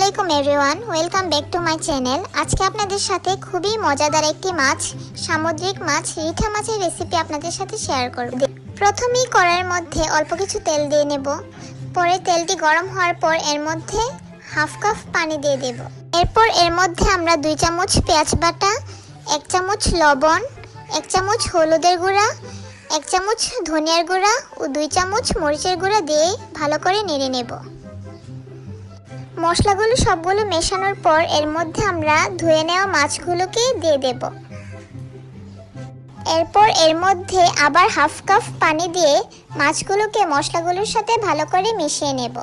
আলাইকুম everyone, welcome back to my channel. আজকে আপনাদের সাথে খুবই মজাদার একটি মাছ, সামুদ্রিক মাছ রিঠা মাছের রেসিপি আপনাদের সাথে শেয়ার করব। প্রথমেই কড়াইয়ের মধ্যে অল্প কিছু তেল দিয়ে নেব। পরে তেলটি গরম হওয়ার পর এর মধ্যে হাফ কাপ পানি দিয়ে দেব। এরপর এর মধ্যে আমরা 2 চামচ পেঁয়াজ বাটা, 1 চামচ লবণ, 1 চামচ হলুদের গুঁড়া, 1 চামচ ধনিয়ার গুঁড়া ও 2 চামচ মরিচের গুঁড়া দিয়ে ভালো করে নেড়ে নেব। মশলাগুলো সবগুলো মেশানোর পর এর মধ্যে আমরা ধুয়ে নেওয়া মাছগুলোকে দিয়ে দেব। এরপর এর মধ্যে আবার হাফ কাপ পানি দিয়ে মাছগুলোকে মশলাগুলোর সাথে ভালো করে মিশিয়ে নেব।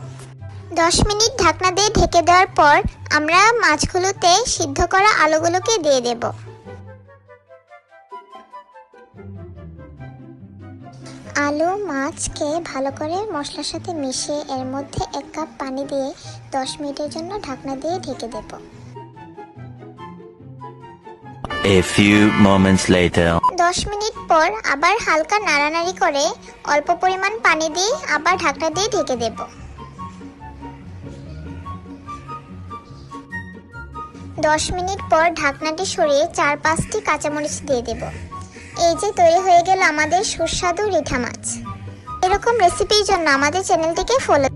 10 মিনিট ঢাকনা দিয়ে ঢেকে দেওয়ার পর আমরা মাছগুলোতে সিদ্ধ করা আলুগুলোকে দিয়ে দেব। আলু মাছকে ভালো করে মশলার সাথে মিশিয়ে এর মধ্যে 1 কাপ পানি দিয়ে 10 মিনিটের জন্য ঢাকনা দিয়ে ঢেকে দেব। A few moments later 10 minute পর আবার হালকা নাড়ানাড়ি করে অল্প পরিমাণ পানি দিয়ে আবার ঢাকনা দিয়ে ঢেকে দেব। 10 মিনিট পর ঢাকনাটি সরিয়ে 4-5টি কাঁচামরিচ দিয়ে দেব। এই যে তৈরি হয়ে গেল আমাদের সুস্বাদু রিঠা মাছ। এরকম রেসিপির জন্য আমাদের চ্যানেলটিকে ফলো